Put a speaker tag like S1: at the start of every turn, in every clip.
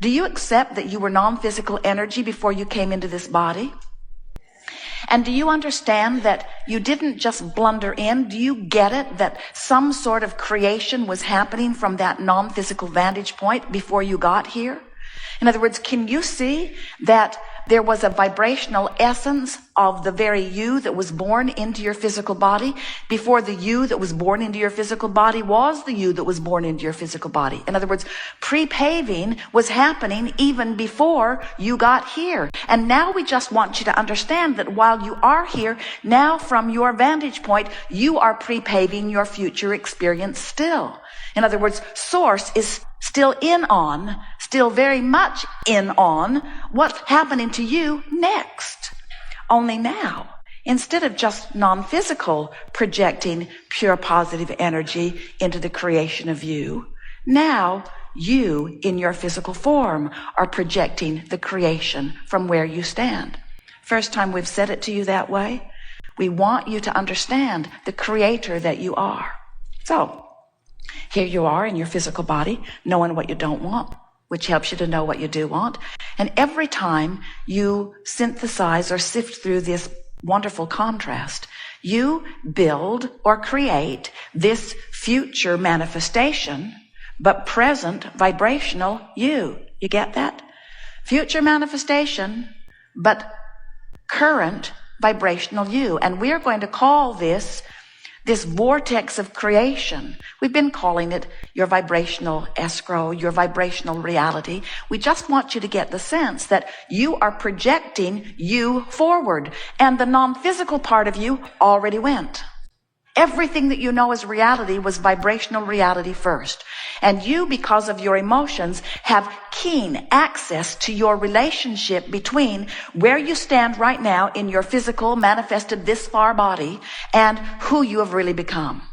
S1: Do you accept that you were non-physical energy before you came into this body? And do you understand that you didn't just blunder in? Do you get it that some sort of creation was happening from that non-physical vantage point before you got here? In other words, can you see that there was a vibrational essence of the very you that was born into your physical body before the you that was born into your physical body was the you that was born into your physical body? In other words, pre-paving was happening even before you got here. And now we just want you to understand that while you are here, now from your vantage point, you are pre-paving your future experience still. In other words, Source is still still very much in on what's happening to you next. Only now, instead of just non-physical projecting pure positive energy into the creation of you, now you in your physical form are projecting the creation from where you stand. First time we've said it to you that way. We want you to understand the creator that you are. So, here you are in your physical body, knowing what you don't want, which helps you to know what you do want. And every time you synthesize or sift through this wonderful contrast, you build or create this future manifestation, but present vibrational you. You get that? Future manifestation, but current vibrational you. And we are going to call this vortex of creation. We've been calling it your vibrational escrow, your vibrational reality. We just want you to get the sense that you are projecting you forward, and the non-physical part of you already went. Everything that you know as reality was vibrational reality first. And you, because of your emotions, have keen access to your relationship between where you stand right now in your physical, manifested this far body and who you have really become.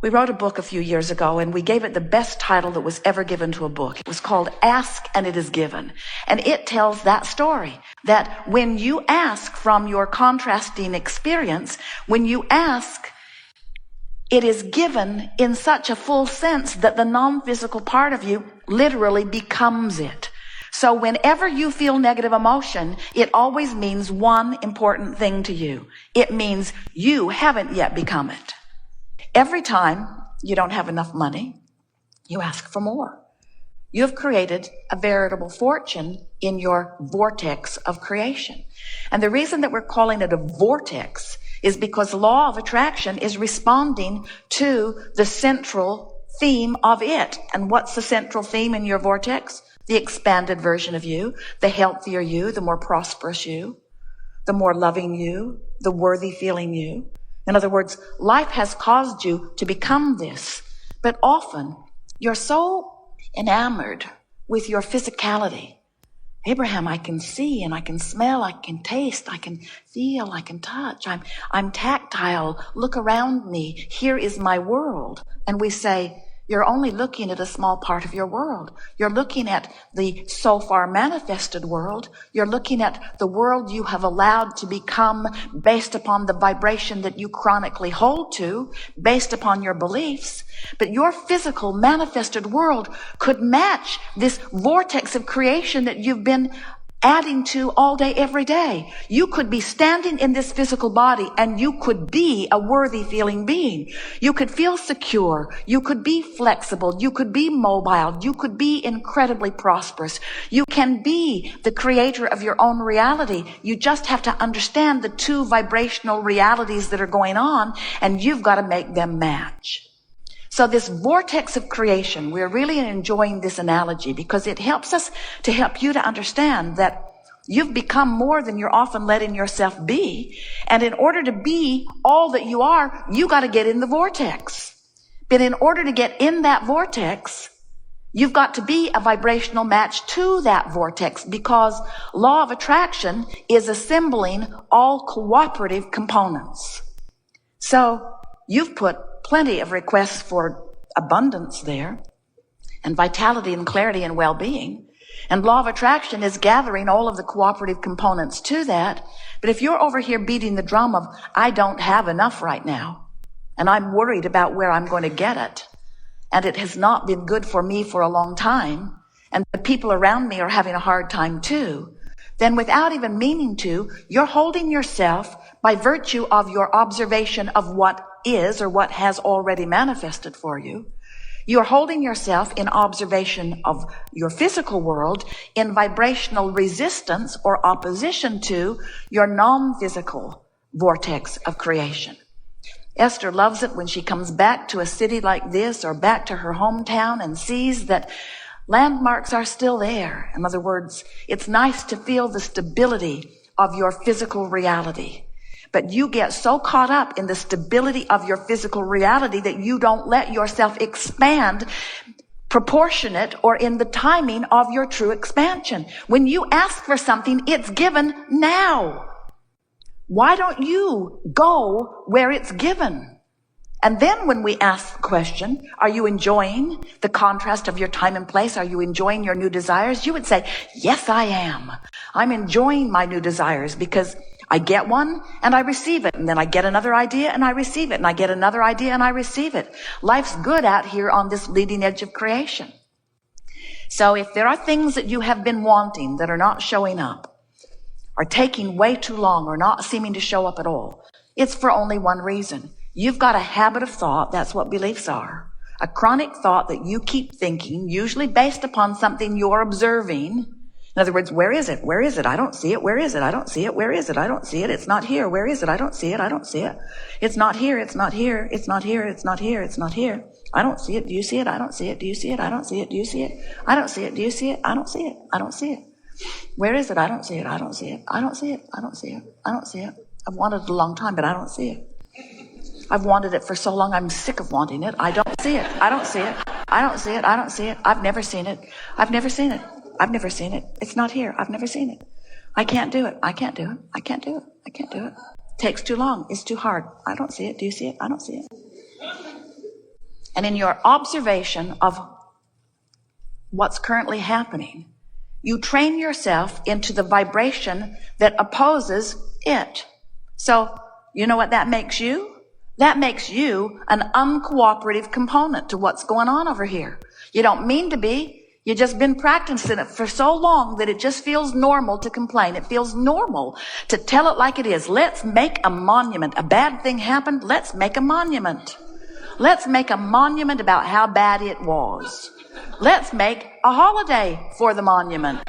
S1: We wrote a book a few years ago, and we gave it the best title that was ever given to a book. It was called Ask and It Is Given. And it tells that story, that when you ask from your contrasting experience, when you ask, it is given in such a full sense that the non-physical part of you literally becomes it. So whenever you feel negative emotion, it always means one important thing to you. It means you haven't yet become it. Every time you don't have enough money, you ask for more. You have created a veritable fortune in your vortex of creation. And the reason that we're calling it a vortex is because law of attraction is responding to the central theme of it. And what's the central theme in your vortex? The expanded version of you, the healthier you, the more prosperous you, the more loving you, the worthy feeling you. In other words, life has caused you to become this, but often you're so enamored with your physicality. Abraham, I can see and I can smell, I can taste, I can feel, I can touch. I'm tactile. Look around me. Here is my world. And we say, you're only looking at a small part of your world. You're looking at the so far manifested world. You're looking at the world you have allowed to become based upon the vibration that you chronically hold to, based upon your beliefs. But your physical manifested world could match this vortex of creation that you've been adding to all day, every day. You could be standing in this physical body and you could be a worthy feeling being. You could feel secure. You could be flexible. You could be mobile. You could be incredibly prosperous. You can be the creator of your own reality. You just have to understand the two vibrational realities that are going on, and you've got to make them match. So this vortex of creation, we're really enjoying this analogy because it helps us to help you to understand that you've become more than you're often letting yourself be. And in order to be all that you are, you got to get in the vortex. But in order to get in that vortex, you've got to be a vibrational match to that vortex, because law of attraction is assembling all cooperative components. So you've put plenty of requests for abundance there, and vitality and clarity and well-being. And law of attraction is gathering all of the cooperative components to that. But if you're over here beating the drum of, I don't have enough right now, and I'm worried about where I'm going to get it, and it has not been good for me for a long time, and the people around me are having a hard time too, then without even meaning to, you're holding yourself by virtue of your observation of what is or what has already manifested for you. You're holding yourself in observation of your physical world in vibrational resistance or opposition to your non-physical vortex of creation. Esther loves it when she comes back to a city like this or back to her hometown and sees that landmarks are still there. In other words, it's nice to feel the stability of your physical reality. But you get so caught up in the stability of your physical reality that you don't let yourself expand proportionate or in the timing of your true expansion. When you ask for something, it's given now. Why don't you go where it's given? And then when we ask the question, are you enjoying the contrast of your time and place? Are you enjoying your new desires? You would say, yes, I am. I'm enjoying my new desires because I get one and I receive it. And then I get another idea and I receive it. And I get another idea and I receive it. Life's good out here on this leading edge of creation. So if there are things that you have been wanting that are not showing up, are taking way too long, or not seeming to show up at all, it's for only one reason. You've got a habit of thought. That's what beliefs are. A chronic thought that you keep thinking, usually based upon something you're observing. In other words, where is it? Where is it? I don't see it. Where is it? I don't see it. Where is it? I don't see it. It's not here. Where is it? I don't see it. I don't see it. It's not here. It's not here. It's not here. It's not here. It's not here. I don't see it. Do you see it? I don't see it. Do you see it? I don't see it. Do you see it? I don't see it. Do you see it? I don't see it. I don't see it. Where is it? I don't see it. I don't see it. I don't see it. I don't see it. I don't see it. I've wanted it a long time, but I don't see it. I've wanted it for so long, I'm sick of wanting it. I don't see it. I don't see it. I don't see it. I don't see it. I've never seen it. I've never seen it. I've never seen it. It's not here. I've never seen it. I can't do it. I can't do it. I can't do it. I can't do it. Takes too long. It's too hard. I don't see it. Do you see it? I don't see it. And in your observation of what's currently happening, you train yourself into the vibration that opposes it. So, you know what that makes you? That makes you an uncooperative component to what's going on over here. You don't mean to be. You've just been practicing it for so long that it just feels normal to complain. It feels normal to tell it like it is. Let's make a monument. A bad thing happened. Let's make a monument. Let's make a monument about how bad it was. Let's make a holiday for the monument.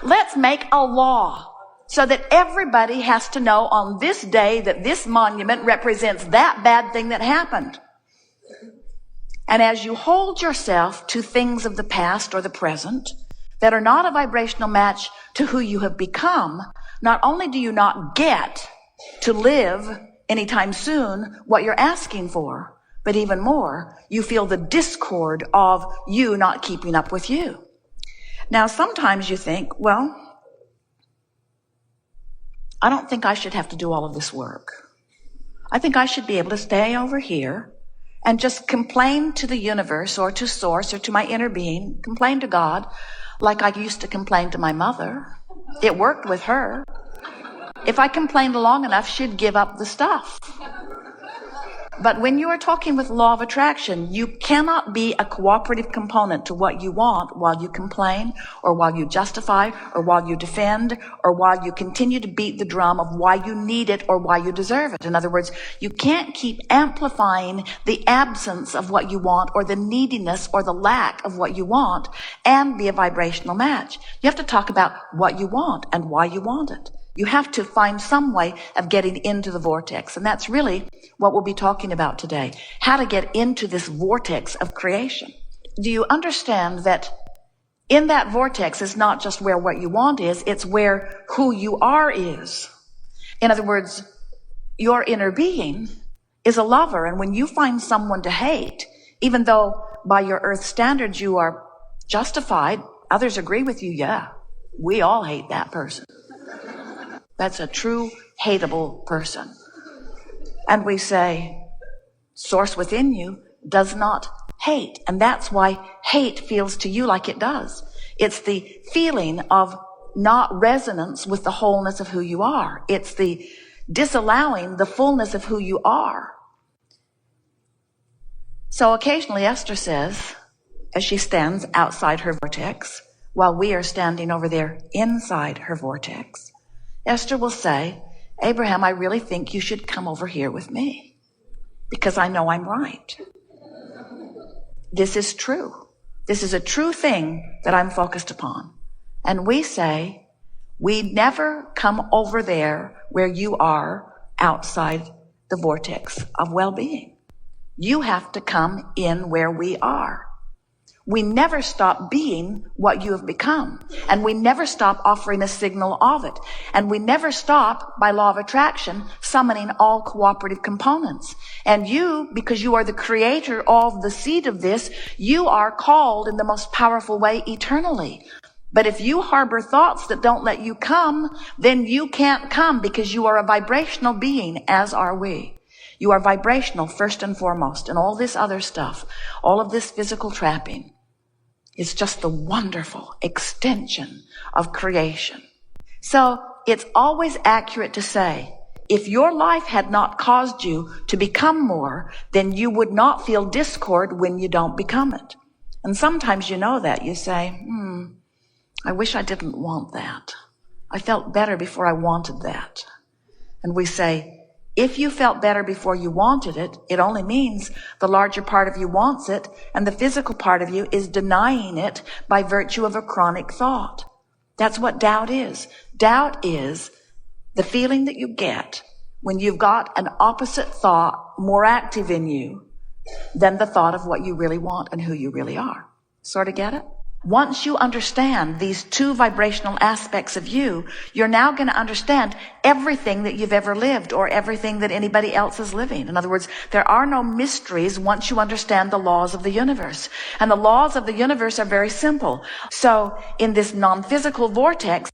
S1: Let's make a law so that everybody has to know on this day that this monument represents that bad thing that happened. And as you hold yourself to things of the past or the present that are not a vibrational match to who you have become, not only do you not get to live anytime soon what you're asking for, but even more, you feel the discord of you not keeping up with you. Now, sometimes you think, well, I don't think I should have to do all of this work. I think I should be able to stay over here and just complain to the universe or to source or to my inner being, complain to God like I used to complain to my mother. It worked with her. If I complained long enough, she'd give up the stuff. But when you are talking with law of attraction, you cannot be a cooperative component to what you want while you complain or while you justify or while you defend or while you continue to beat the drum of why you need it or why you deserve it. In other words, you can't keep amplifying the absence of what you want or the neediness or the lack of what you want and be a vibrational match. You have to talk about what you want and why you want it. You have to find some way of getting into the vortex. And that's really what we'll be talking about today. How to get into this vortex of creation. Do you understand that in that vortex is not just where what you want is, it's where who you are is. In other words, your inner being is a lover. And when you find someone to hate, even though by your earth standards you are justified, others agree with you, yeah, we all hate that person. That's a true hateable person. And we say, source within you does not hate. And that's why hate feels to you like it does. It's the feeling of not resonance with the wholeness of who you are. It's the disallowing the fullness of who you are. So occasionally Esther says, as she stands outside her vortex, while we are standing over there inside her vortex, Esther will say, Abraham, I really think you should come over here with me because I know I'm right. This is true. This is a true thing that I'm focused upon. And we say, we never come over there where you are outside the vortex of well-being. You have to come in where we are. We never stop being what you have become. And we never stop offering a signal of it. And we never stop, by law of attraction, summoning all cooperative components. And you, because you are the creator of the seed of this, you are called in the most powerful way eternally. But if you harbor thoughts that don't let you come, then you can't come because you are a vibrational being, as are we. You are vibrational first and foremost, and all this other stuff, all of this physical trapping, is just the wonderful extension of creation. So it's always accurate to say, if your life had not caused you to become more, then you would not feel discord when you don't become it. And sometimes you know that. You say, I wish I didn't want that. I felt better before I wanted that. And we say, if you felt better before you wanted it, it only means the larger part of you wants it, and the physical part of you is denying it by virtue of a chronic thought. That's what doubt is. Doubt is the feeling that you get when you've got an opposite thought more active in you than the thought of what you really want and who you really are. Sort of get it? Once you understand these two vibrational aspects of you, you're now going to understand everything that you've ever lived or everything that anybody else is living. In other words, there are no mysteries once you understand the laws of the universe. And the laws of the universe are very simple. So in this non-physical vortex,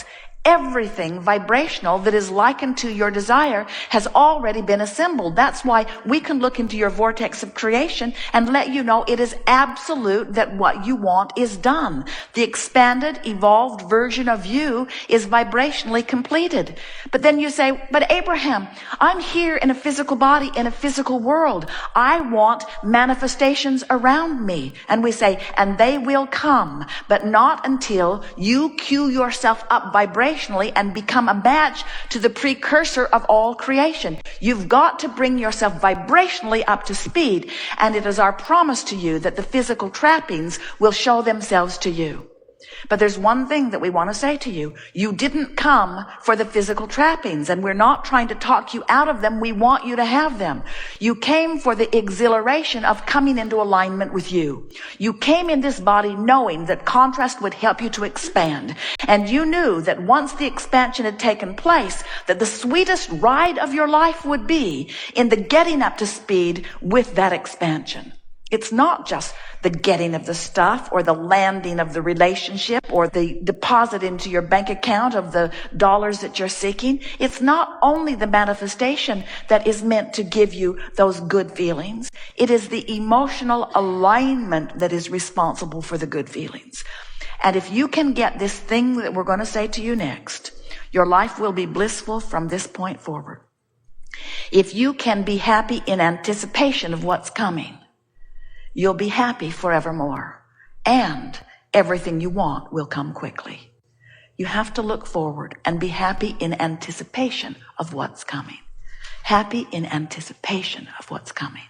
S1: everything vibrational that is likened to your desire has already been assembled. That's why we can look into your vortex of creation and let you know it is absolute that what you want is done. The expanded, evolved version of you is vibrationally completed. But then you say, but Abraham, I'm here in a physical body, in a physical world. I want manifestations around me. And we say, and they will come, but not until you cue yourself up vibrationally and become a match to the precursor of all creation. You've got to bring yourself vibrationally up to speed, and it is our promise to you that the physical trappings will show themselves to you. But there's one thing that we want to say to you. You didn't come for the physical trappings, and we're not trying to talk you out of them. We want you to have them. You came for the exhilaration of coming into alignment with you. You came in this body knowing that contrast would help you to expand. And you knew that once the expansion had taken place, that the sweetest ride of your life would be in the getting up to speed with that expansion. It's not just the getting of the stuff or the landing of the relationship or the deposit into your bank account of the dollars that you're seeking. It's not only the manifestation that is meant to give you those good feelings. It is the emotional alignment that is responsible for the good feelings. And if you can get this thing that we're going to say to you next, your life will be blissful from this point forward. If you can be happy in anticipation of what's coming, you'll be happy forevermore, and everything you want will come quickly. You have to look forward and be happy in anticipation of what's coming. Happy in anticipation of what's coming.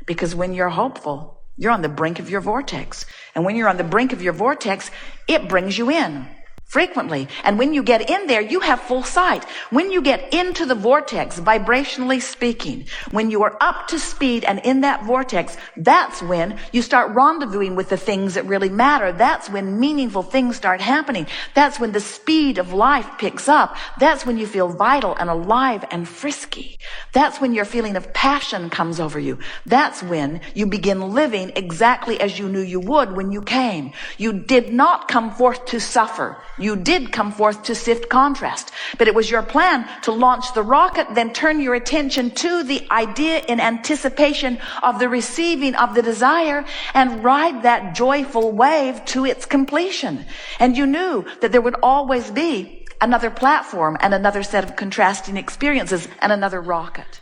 S1: Because when you're hopeful, you're on the brink of your vortex. And when you're on the brink of your vortex, it brings you in. Frequently. And when you get in there, you have full sight. When you get into the vortex, vibrationally speaking, when you are up to speed and in that vortex, that's when you start rendezvousing with the things that really matter. That's when meaningful things start happening. That's when the speed of life picks up. That's when you feel vital and alive and frisky. That's when your feeling of passion comes over you. That's when you begin living exactly as you knew you would when you came. You did not come forth to suffer. You did come forth to sift contrast, but it was your plan to launch the rocket, then turn your attention to the idea in anticipation of the receiving of the desire and ride that joyful wave to its completion. And you knew that there would always be another platform and another set of contrasting experiences and another rocket.